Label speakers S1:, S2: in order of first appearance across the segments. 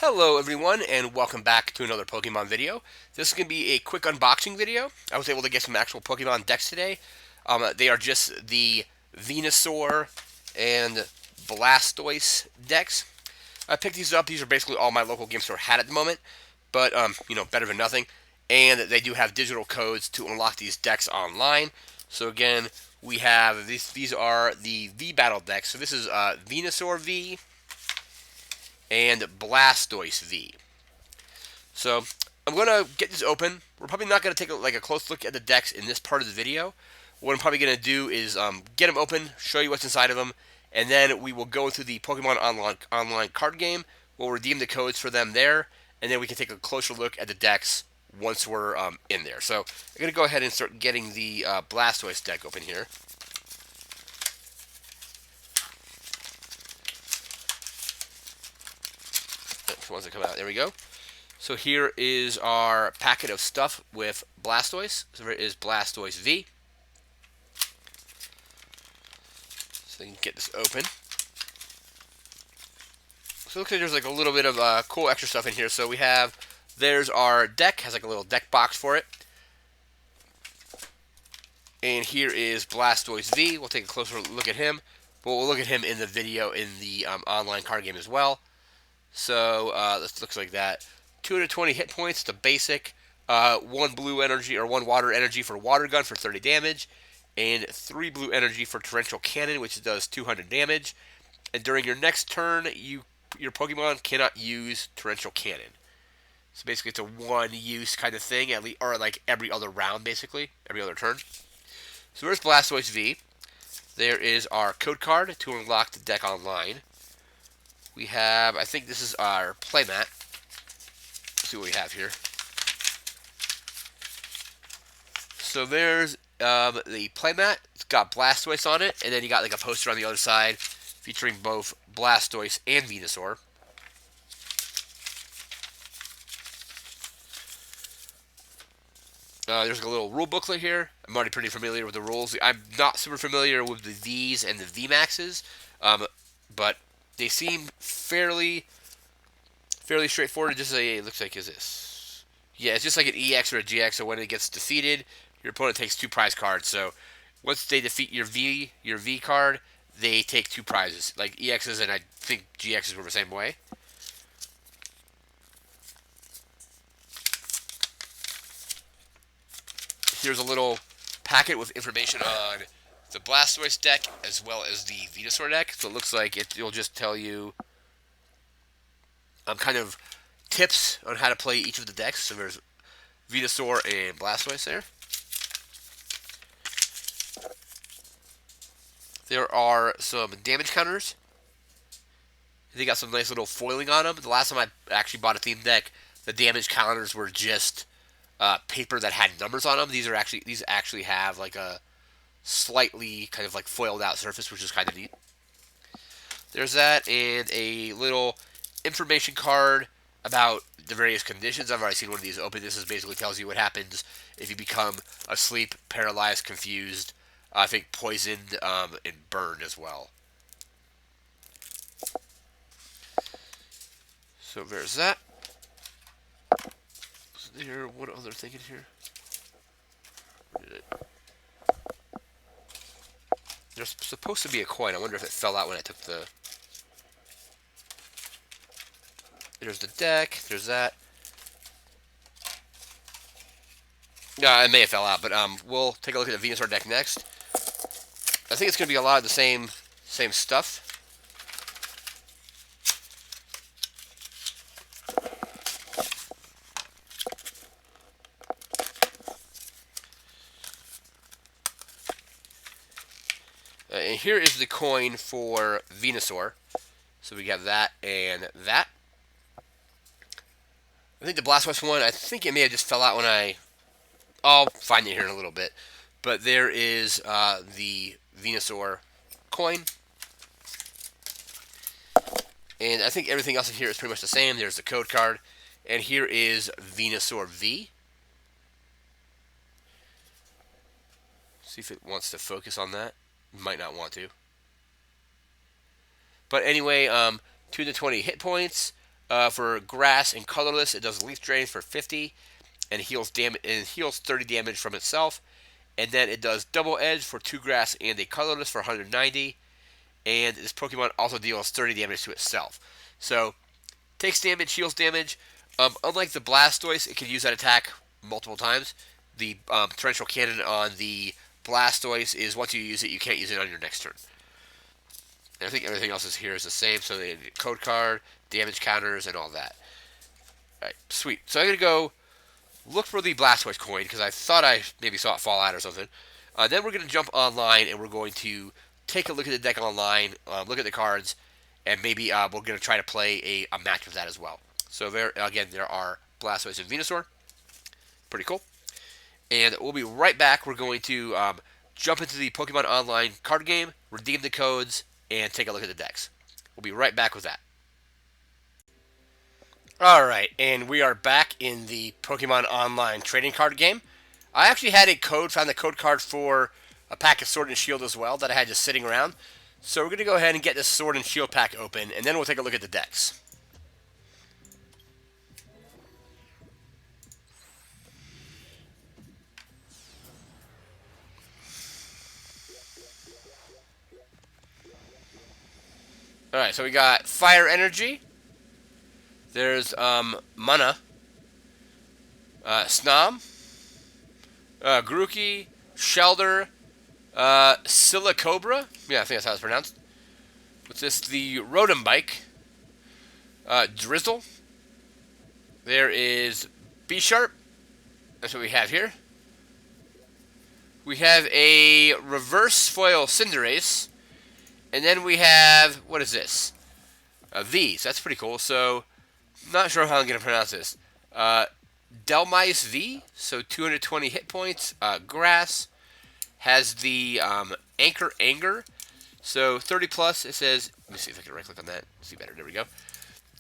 S1: Hello everyone and welcome back to another Pokemon video. This is going to be a quick unboxing video. I was able to get some actual Pokemon decks today. They are just the Venusaur and Blastoise decks. I picked these up. These are basically all my local game store had at the moment, but better than nothing. And they do have digital codes to unlock these decks online. So again, we have these are the V Battle decks. So this is Venusaur V and Blastoise V. So I'm going to get this open. We're probably not going to take a close look at the decks in this part of the video. What I'm probably going to do is get them open, show you what's inside of them, and then we will go through the Pokemon online card game. We'll redeem the codes for them there, and then we can take a closer look at the decks once we're in there. So I'm going to go ahead and start getting the Blastoise deck open here. Once they come out, there we go. So here is our packet of stuff with Blastoise. So there is Blastoise V. So you can get this open. So it looks like there's like a little bit of cool extra stuff in here. So we have, there's our deck, has like a little deck box for it. And here is Blastoise V. We'll take a closer look at him. But we'll look at him in the video in the online card game as well. So this looks like that. 220 hit points, the basic. 1 blue energy or 1 water energy for Water Gun for 30 damage. And 3 blue energy for Torrential Cannon, which does 200 damage. And during your next turn, your Pokemon cannot use Torrential Cannon. So basically, it's a one-use kind of thing, or like every other round, basically, every other turn. So there's Blastoise V. There is our code card to unlock the deck online. We have, I think this is our playmat. Let's see what we have here. So there's the playmat. It's got Blastoise on it, and then you got like a poster on the other side featuring both Blastoise and Venusaur. There's a little rule booklet here. I'm already pretty familiar with the rules. I'm not super familiar with the V's and the VMAXs, but they seem fairly straightforward. Just it looks like, is this? Yeah, it's just like an EX or a GX. So when it gets defeated, your opponent takes 2 prize cards. So once they defeat your V card, they take 2 prizes. Like EXs and I think GXs were the same way. Here's a little packet with information on the Blastoise deck as well as the Venusaur deck. So it looks like it'll just tell you kind of tips on how to play each of the decks. So there's Venusaur and Blastoise there. There are some damage counters. They got some nice little foiling on them. The last time I actually bought a themed deck, the damage counters were just paper that had numbers on them. These actually have like a slightly kind of like foiled out surface, which is kind of neat. There's that, and a little information card about the various conditions. I've already seen one of these open. This basically tells you what happens if you become asleep, paralyzed, confused, I think poisoned, and burned as well. So there's that. Is there one other thing in here? There's supposed to be a coin. I wonder if it fell out when I took the... There's the deck. There's that. Yeah, it may have fell out, but we'll take a look at the Venusaur deck next. I think it's going to be a lot of the same stuff. And here is the coin for Venusaur. So we got that and that. I think the Blastoise one, I think it may have just fell out when I'll find it here in a little bit. But there is the Venusaur coin. And I think everything else in here is pretty much the same. There's the code card. And here is Venusaur V. See if it wants to focus on that. Might not want to. But anyway, 220 hit points, For grass and colorless, it does leaf drain for 50 and heals 30 damage from itself. And then it does double edge for 2 grass and a colorless for 190. And this Pokemon also deals 30 damage to itself. So takes damage, heals damage. Unlike the Blastoise, it can use that attack multiple times. The Torrential Cannon on the Blastoise is once you use it, you can't use it on your next turn. And I think everything else is here is the same. So the code card, damage counters, and all that. Alright, sweet. So I'm going to go look for the Blastoise coin because I thought I maybe saw it fall out or something. Then we're going to jump online and we're going to take a look at the deck online, look at the cards, and maybe we're going to try to play a match with that as well. So there are Blastoise and Venusaur. Pretty cool. And we'll be right back. We're going to jump into the Pokemon Online card game, redeem the codes, and take a look at the decks. We'll be right back with that. Alright, and we are back in the Pokemon Online trading card game. I actually had found a code card for a pack of Sword and Shield as well that I had just sitting around. So we're going to go ahead and get this Sword and Shield pack open, and then we'll take a look at the decks. Alright, so we got Fire Energy. There's Mana. Snom. Grookey. Shelder. Silicobra. Yeah, I think that's how it's pronounced. What's this? The Rotom Bike. Drizzle. There is B-Sharp. That's what we have here. We have a Reverse Foil Cinderace. And then we have, what is this? A V. So that's pretty cool. So, not sure how I'm going to pronounce this. Delmice V. So 220 hit points. Grass. Has the Anchor Anger. So 30 plus. It says, let me see if I can right click on that. See better. There we go.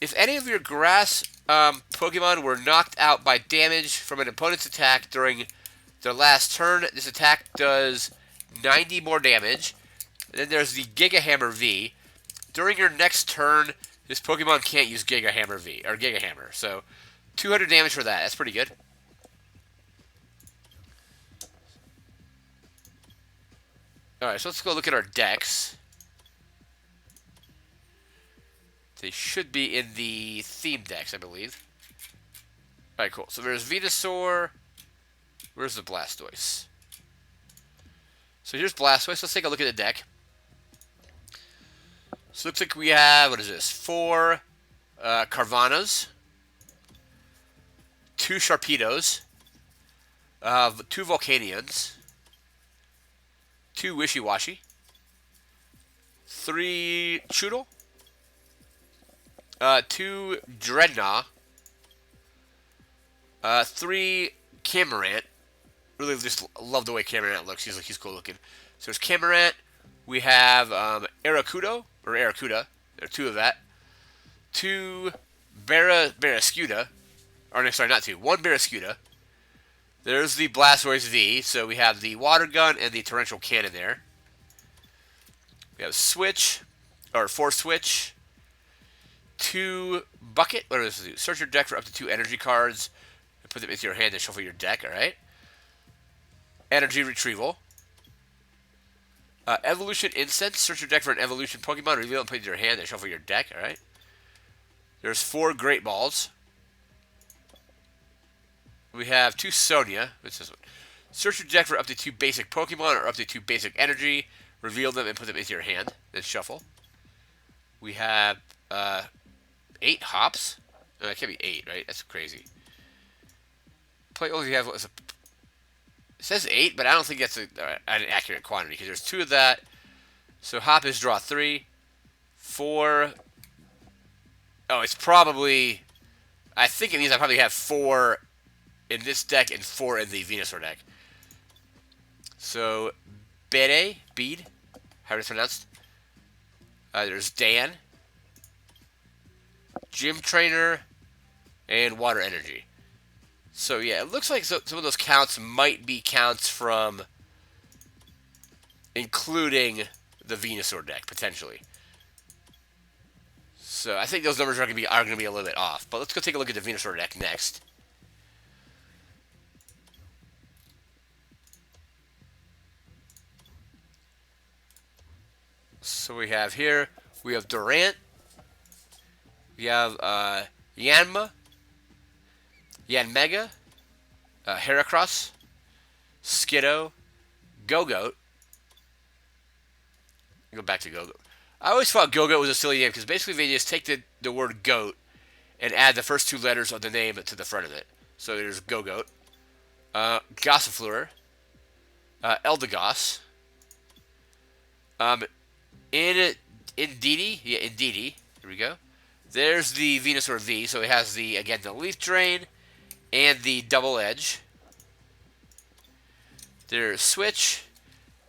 S1: If any of your grass Pokemon were knocked out by damage from an opponent's attack during their last turn, this attack does 90 more damage. And then there's the Giga Hammer V. During your next turn, this Pokemon can't use Giga Hammer V, or Giga Hammer. So, 200 damage for that. That's pretty good. Alright, so let's go look at our decks. They should be in the theme decks, I believe. Alright, cool. So there's Venusaur. Where's the Blastoise? So here's Blastoise. Let's take a look at the deck. So it looks like we have, what is this? 4 Carvanas, 2 Sharpedos, 2 Volcanions, 2 Wishy-Washy, 3 Choodle, 2 Dreadnought, 3 Camarant. Really just love the way Camarant looks. He's cool looking. So there's Camarant. We have Aracuda. There are 2 of that. 2 Barraskewda. Or no, sorry, not 2. 1 Barraskewda. There's the Blastoise V. So we have the Water Gun and the Torrential Cannon there. We have Switch. Or 4 Switch. 2 Bucket. What does this do? Search your deck for up to 2 energy cards. And put them into your hand and shuffle your deck, alright? Energy Retrieval. Evolution Incense. Search your deck for an evolution Pokemon. Reveal it and put it in your hand and shuffle your deck. Alright. There's 4 Great Balls. We have 2 Sonia. What's this one? Search your deck for up to 2 basic Pokemon or up to 2 basic energy. Reveal them and put them into your hand. Then shuffle. We have 8 Hops. No, it can't be 8, right? That's crazy. Play only have what is a. It says 8, but I don't think that's an accurate quantity because there's 2 of that. So hop is draw 3, 4. Oh, it's probably. I think it means I probably have 4 in this deck and 4 in the Venusaur deck. So Bead, how it's pronounced. There's Dan, Gym Trainer, and Water Energy. So, yeah, it looks like some of those counts might be counts from including the Venusaur deck, potentially. So I think those numbers are gonna be a little bit off. But let's go take a look at the Venusaur deck next. So we have here, we have Durant, we have Yanma, Yanmega, Heracross, Skiddo, Go-Goat. Go back to Go-Goat. I always thought Go-Goat was a silly name because basically they just take the word goat and add the first two letters of the name to the front of it. So there's Go-Goat, Gossifleur, Eldegoss, Indeedee, yeah, Indeedee. Here we go. There's the Venusaur V, so it has the Leaf Drain and the Double Edge. There's Switch,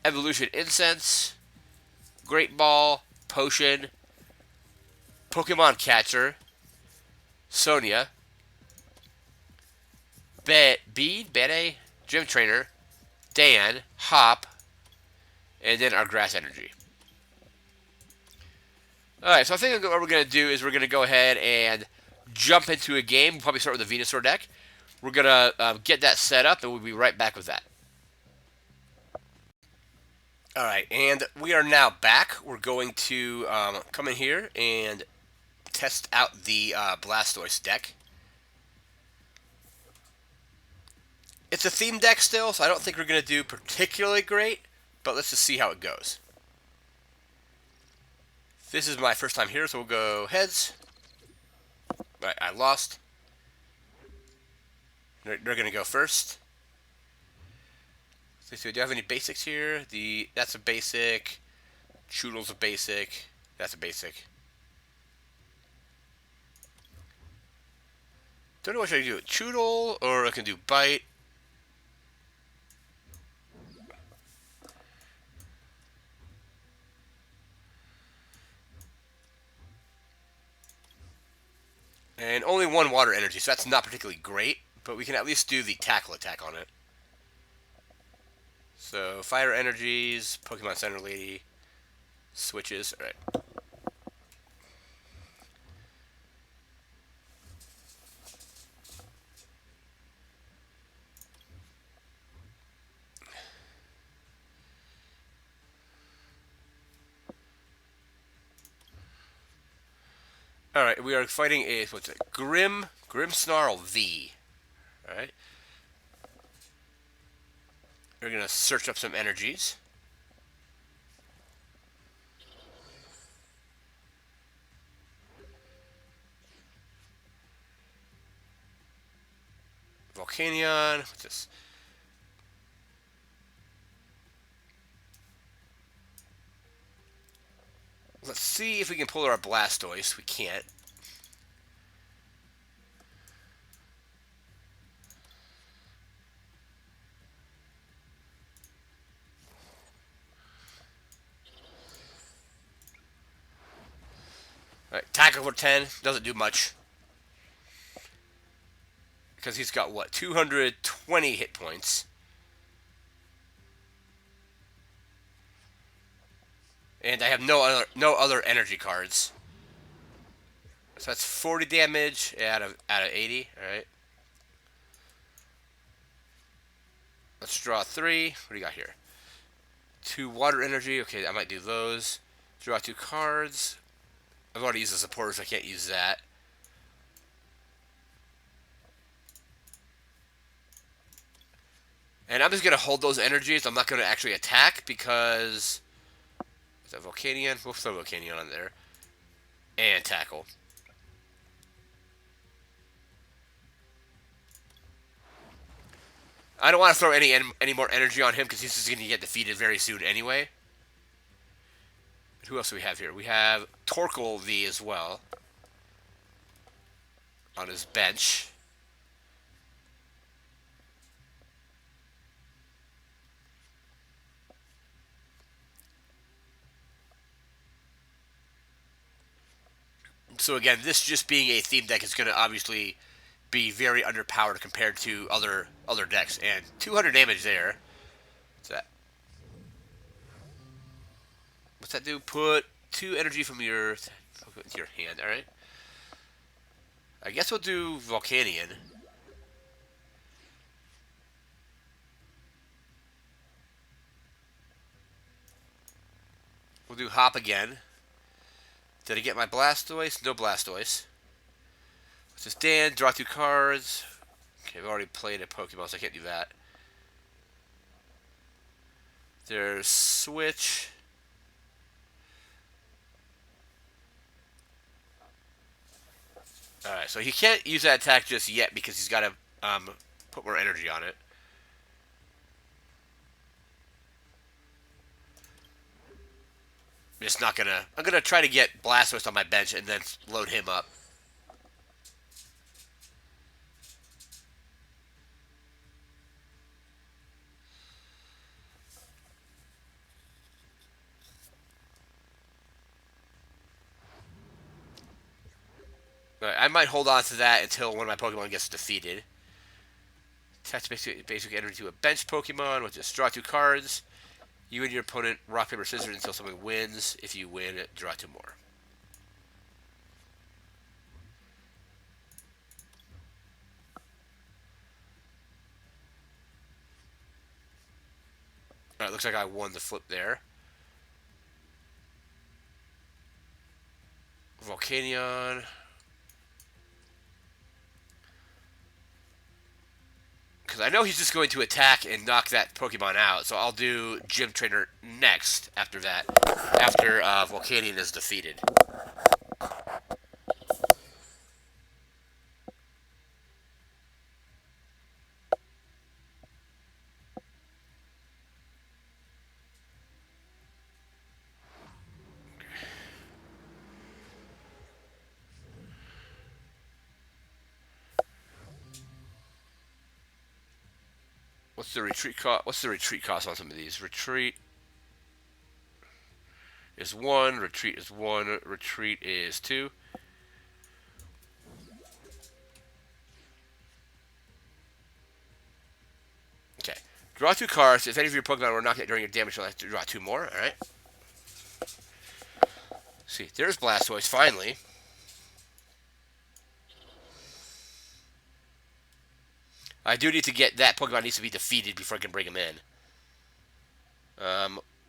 S1: Evolution Incense, Great Ball, Potion, Pokemon Catcher, Sonia, Bede, Gym Trainer, Dan, Hop, and then our Grass Energy. Alright, so I think what we're going to do is we're going to go ahead and jump into a game. We'll probably start with the Venusaur deck. We're going to get that set up, and we'll be right back with that. Alright, and we are now back. We're going to come in here and test out the Blastoise deck. It's a theme deck still, so I don't think we're going to do particularly great, but let's just see how it goes. This is my first time here, so we'll go heads. Right, I lost. They're going to go first. Let's see, do I have any basics here? That's a basic. Choodle's a basic. That's a basic. Don't know what should I do. Choodle, or I can do Bite. And only one water energy, so that's not particularly great, but we can at least do the tackle attack on it. So, fire energies, Pokemon Center Lady, switches, alright. Alright, we are fighting a, what's it, Grimmsnarl V. Alright. We're going to search up some energies. Volcanion, what's this? Let's see if we can pull our Blastoise. We can't. Alright, tackle for 10. Doesn't do much. Because he's got, what, 220 hit points. And I have no other energy cards. So that's 40 damage out of 80. Alright. Let's draw 3. What do you got here? 2 water energy. Okay, I might do those. Draw 2 cards. I've already used the supporter, so I can't use that. And I'm just going to hold those energies. I'm not going to actually attack because... Is that Volcanion? We'll throw Volcanion on there. And tackle. I don't want to throw any more energy on him because he's just going to get defeated very soon anyway. Who else do we have here? We have Torkoal V as well. On his bench. So again, this just being a theme deck is going to obviously be very underpowered compared to other decks. And 200 damage there. What's that? What's that do? Put 2 energy from your I'll go into your hand. All right. I guess we'll do Volcanion. We'll do Hop again. Did I get my Blastoise? No Blastoise. Let's just stand, draw 2 cards. Okay, I've already played a Pokemon, so I can't do that. There's Switch. Alright, so he can't use that attack just yet because he's got to put more energy on it. I'm gonna try to get Blastoise on my bench and then load him up. Right, I might hold on to that until one of my Pokemon gets defeated. Attach basic energy to a bench Pokemon with just draw 2 cards. You and your opponent rock, paper, scissors until someone wins. If you win, draw 2 more. Alright, looks like I won the flip there. Volcanion. Because I know he's just going to attack and knock that Pokemon out, so I'll do Gym Trainer next after that. After Volcanion is defeated. What's the retreat cost? What's the retreat cost on some of these? Retreat is 1. Retreat is 1. Retreat is 2. Okay. Draw 2 cards. If any of your Pokemon were knocked out during your damage, you'll have to draw 2 more. Alright. See, there's Blastoise, finally. I do need to get that Pokemon needs to be defeated before I can bring him in.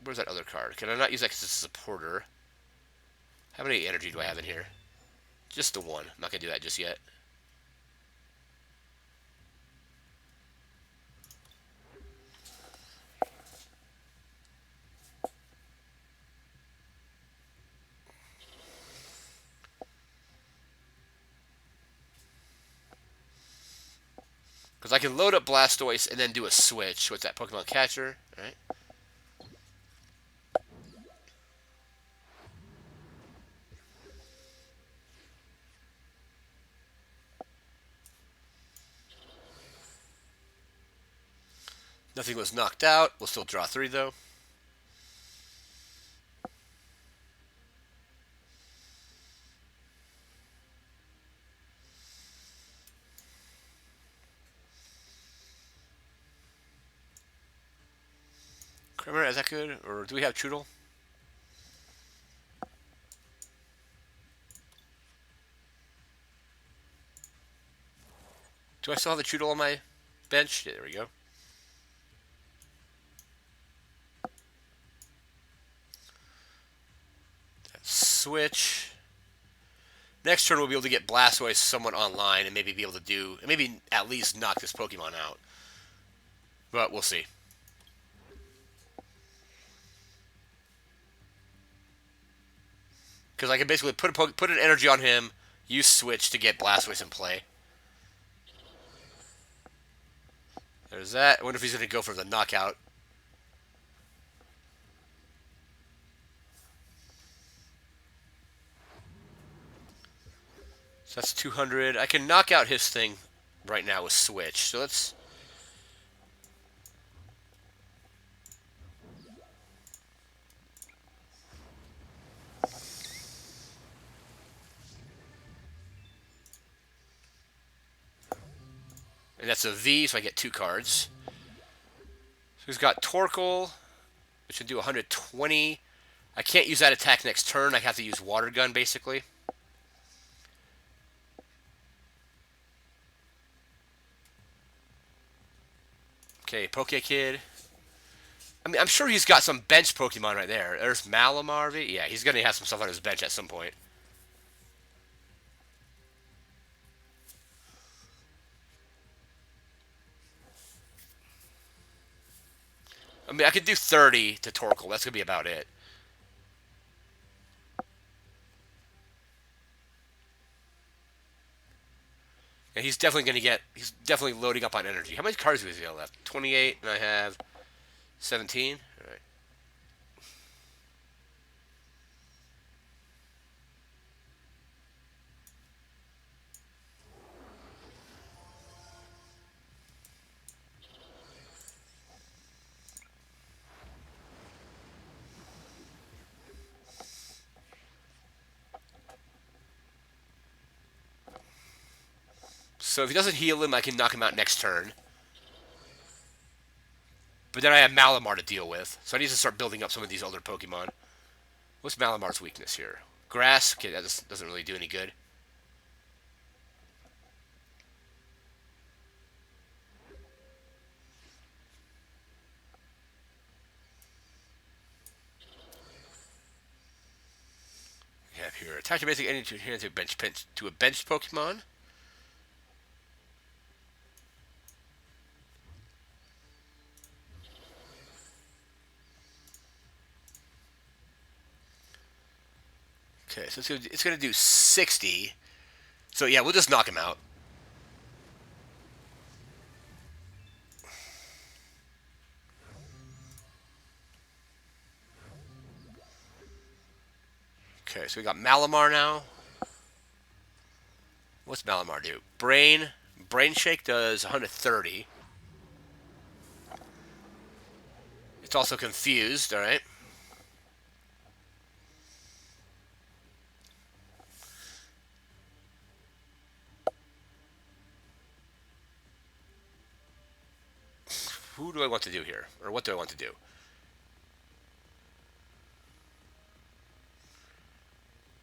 S1: Where's that other card? Can I not use that because it's a supporter? How many energy do I have in here? Just the 1. I'm not going to do that just yet. Because I can load up Blastoise and then do a switch with that Pokemon Catcher. Alright. Nothing was knocked out. We'll still draw 3, though. Kramer, is that good? Or do we have Choodle? Do I still have the Choodle on my bench? Yeah, there we go. Switch. Next turn we'll be able to get Blastoise somewhat online and maybe be able to do, maybe at least knock this Pokemon out. But we'll see. Because I can basically put an energy on him, use Switch to get Blastoise in play. There's that. I wonder if he's going to go for the knockout. So that's 200. I can knock out his thing right now with Switch. So let's... And that's a V, so I get 2 cards. So he's got Torkoal, which can do 120. I can't use that attack next turn. I have to use Water Gun, basically. Okay, Poke Kid. I mean, I'm sure he's got some bench Pokemon right there. There's Malamar. Yeah, he's going to have some stuff on his bench at some point. I mean, I could do 30 to Torkoal. That's going to be about it. And he's definitely going to get... He's definitely loading up on energy. How many cards does he have left? 28, and I have 17. All right. So if he doesn't heal him, I can knock him out next turn. But then I have Malamar to deal with. So I need to start building up some of these older Pokemon. What's Malamar's weakness here? Grass? Okay, that doesn't really do any good. We have here. Attach your basic energy to a bench Pokemon. Okay, so it's gonna do 60. So yeah, we'll just knock him out. Okay, so we got Malamar now. What's Malamar do? Brain Shake does 130. It's also confused, alright. Who do I want to do here? Or what do I want to do?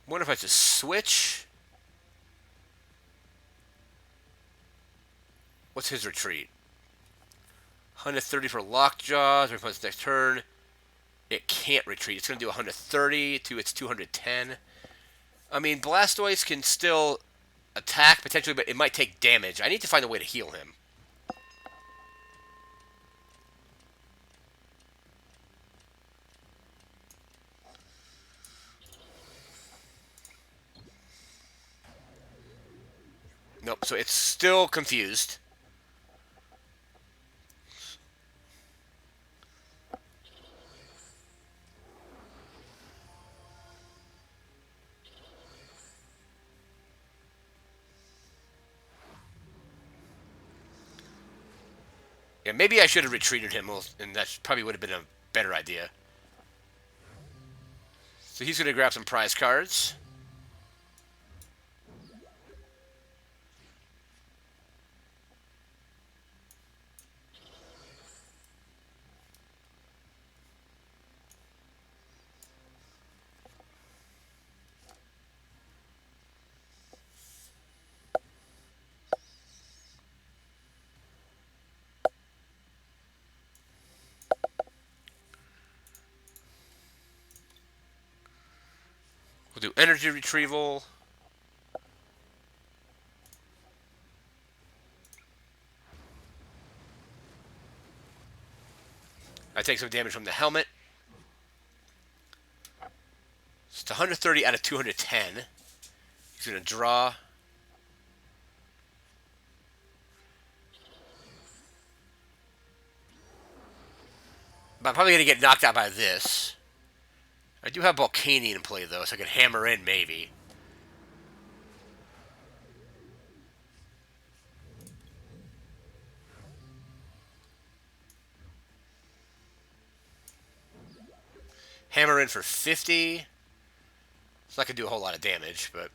S1: I wonder if I just switch. What's his retreat? 130 for Lockjaws. Replace next turn. It can't retreat. It's going to do 130 to its 210. I mean, Blastoise can still attack potentially, but it might take damage. I need to find a way to heal him. Nope, so it's still confused. Yeah, maybe I should have retreated him, and that probably would have been a better idea. So he's going to grab some prize cards. We'll do energy retrieval. I take some damage from the helmet. It's 130 out of 210. He's going to draw. But I'm probably going to get knocked out by this. I do have Volcanion in play, though, so I can hammer in, maybe. Hammer in for 50. It's not going to do a whole lot of damage, but...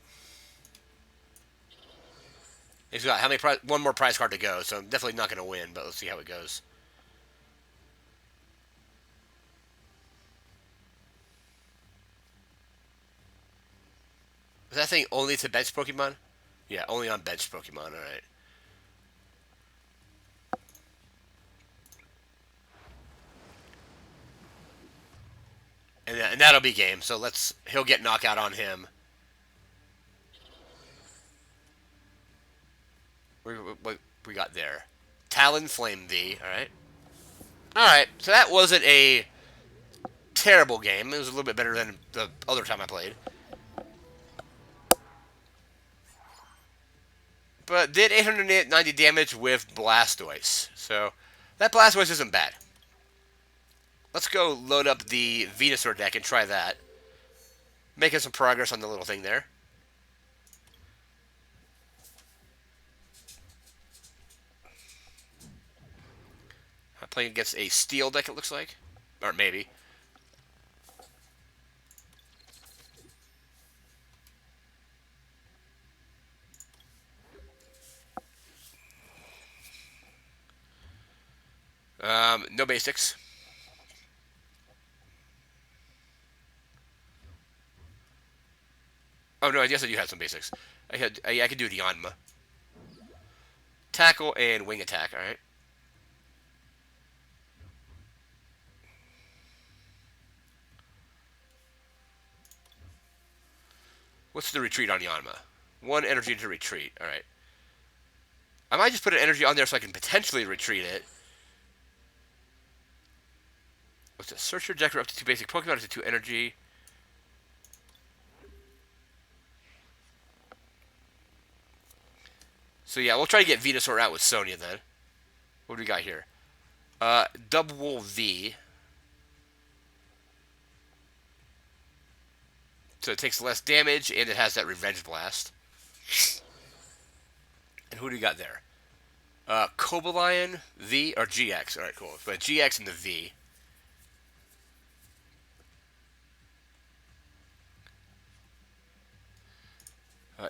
S1: He's got how many one more prize card to go, so I'm definitely not going to win, but let's see how it goes. Is that thing only to bench Pokemon? Yeah, only on bench Pokemon. All right. And that'll be game. So he'll get knockout on him. What we got there? Talonflame V. All right. All right. So that wasn't a terrible game. It was a little bit better than the other time I played. But did 890 damage with Blastoise. So that Blastoise isn't bad. Let's go load up the Venusaur deck and try that. Making some progress on the little thing there. I'm playing against a Steel deck, it looks like. Or maybe. No basics. Oh, no, I guess I do have some basics. I could do the Yanma. Tackle and wing attack, alright. What's the retreat on Yanma? 1 energy to retreat, alright. I might just put an energy on there so I can potentially retreat it. What's this? Search your deck for up to 2 basic Pokemon to 2 energy. So yeah, we'll try to get Venusaur out with Sonya then. What do we got here? Double V. So it takes less damage, and it has that Revenge Blast. And who do we got there? Cobalion V, or GX. Alright, cool. But GX and the V.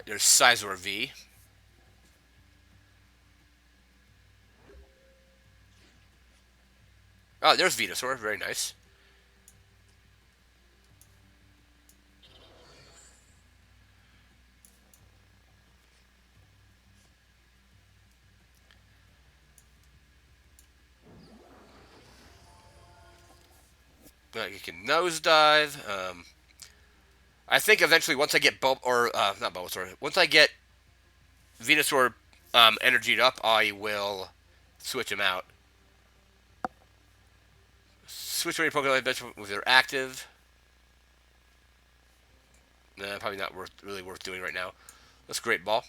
S1: There's Scizor V. Oh, there's Venusaur. Very nice. You can nosedive. I think eventually, once I get not Bulbasaur, once I get Venusaur energied up, I will switch him out. Switch any Pokemon with their active. Nah, probably not really worth doing right now. That's Great Ball.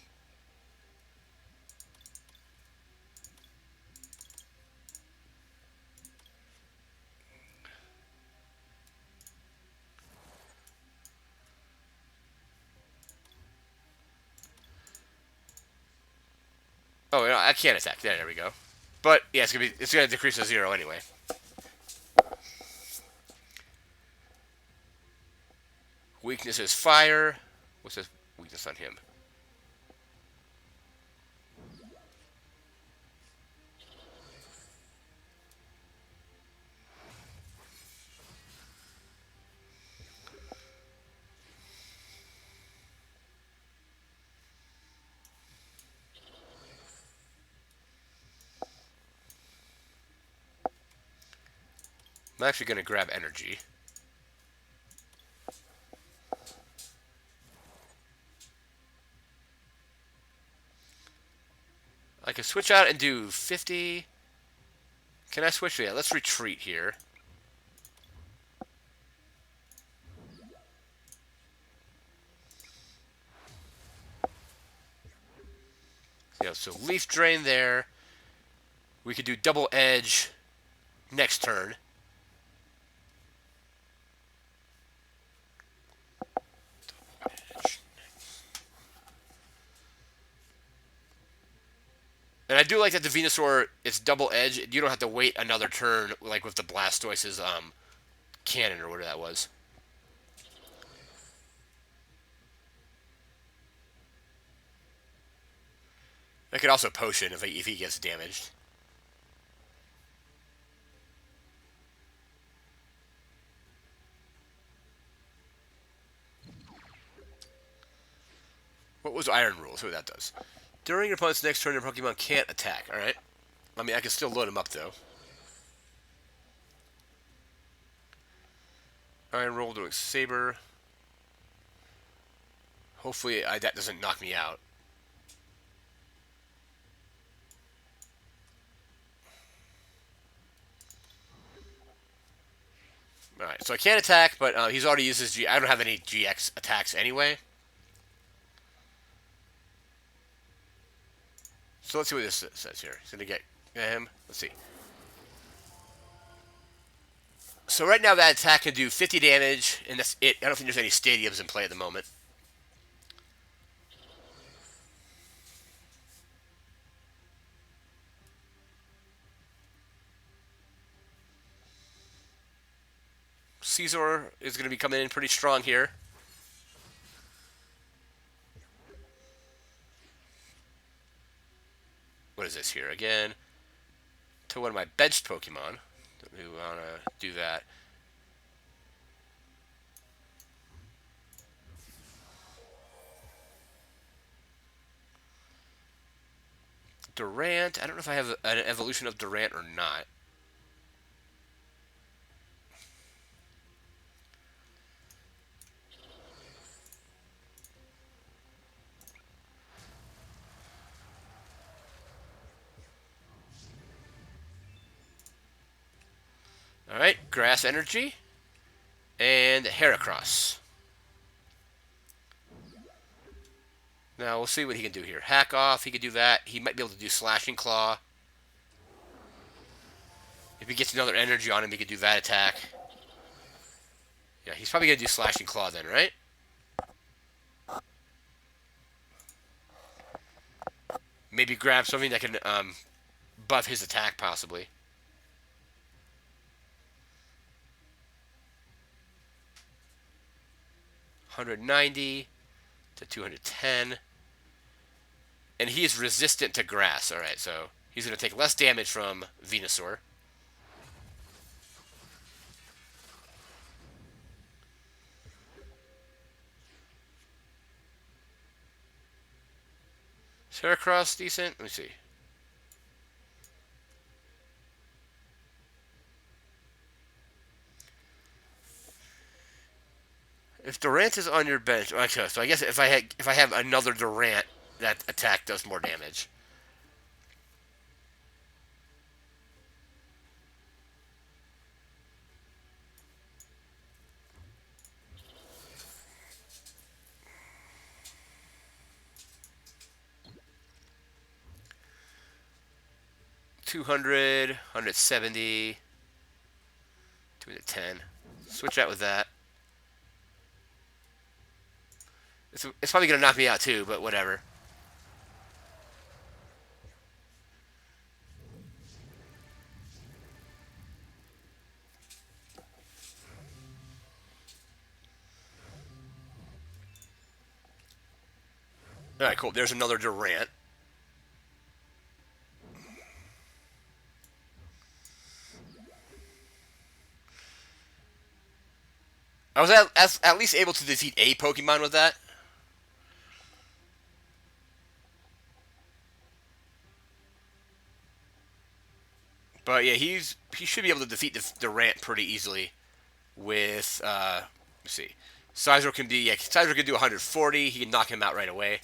S1: Oh, no, I can't attack. There we go. But yeah, it's gonna decrease to 0 anyway. Weakness is fire. What's his weakness on him? I'm actually gonna grab energy. I can switch out and do 50. Can I switch? Yeah, let's retreat here. Yeah, so Leaf Drain there. We could do Double Edge next turn. And I do like that the Venusaur, it's double edge. You don't have to wait another turn like with the Blastoise's cannon or whatever that was. I could also potion if he gets damaged. What's Iron Rule? See what that does. During your opponent's next turn, your Pokemon can't attack. Alright. I mean, I can still load them up, though. Iron Rule doing Saber. Hopefully that doesn't knock me out. Alright, so I can't attack, but he's already used his G. I don't have any GX attacks anyway. So let's see what this says here. He's going to get him. Let's see. So right now that attack can do 50 damage, and that's it. I don't think there's any stadiums in play at the moment. Caesar is going to be coming in pretty strong here. What is this here? Again, to one of my benched Pokemon. We want to do that. Durant. I don't know if I have an evolution of Durant or not. Alright, Grass Energy. And Heracross. Now, we'll see what he can do here. Hack Off, he could do that. He might be able to do Slashing Claw. If he gets another energy on him, he could do that attack. Yeah, he's probably going to do Slashing Claw then, right? Maybe grab something that can buff his attack, possibly. $190 to 210. And he is resistant to grass. Alright, so he's going to take less damage from Venusaur. Heracross, decent. Let me see. If Durant is on your bench, okay, so I guess if I have another Durant, that attack does more damage. $200, 170, 210. Switch out with that. It's probably going to knock me out too, but whatever. Alright, cool. There's another Durant. I was at least able to defeat a Pokemon with that. But yeah, he should be able to defeat the Durant pretty easily with let's see. Sizor can do 140. He can knock him out right away.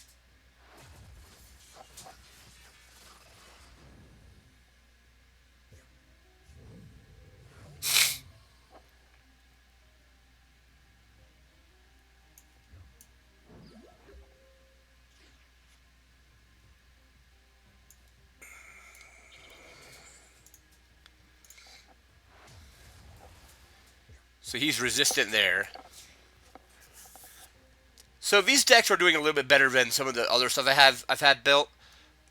S1: So he's resistant there. So these decks are doing a little bit better than some of the other stuff I've had built.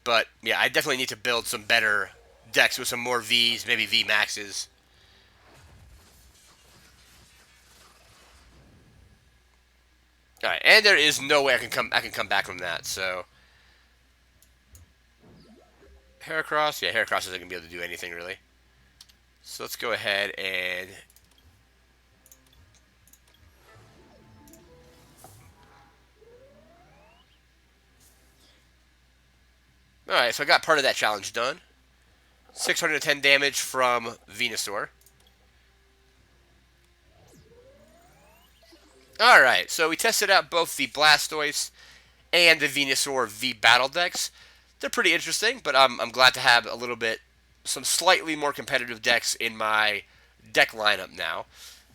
S1: But yeah, I definitely need to build some better decks with some more Vs, maybe V Maxes. All right, and there is no way I can come back from that. So Heracross, yeah, Heracross isn't gonna be able to do anything really. So let's go ahead and Alright, so I got part of that challenge done. 610 damage from Venusaur. Alright, so we tested out both the Blastoise and the Venusaur V Battle decks. They're pretty interesting, but I'm glad to have some slightly more competitive decks in my deck lineup now.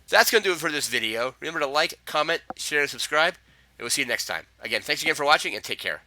S1: That's going to do it for this video. Remember to like, comment, share, and subscribe, and we'll see you next time. Again, thanks again for watching, and take care.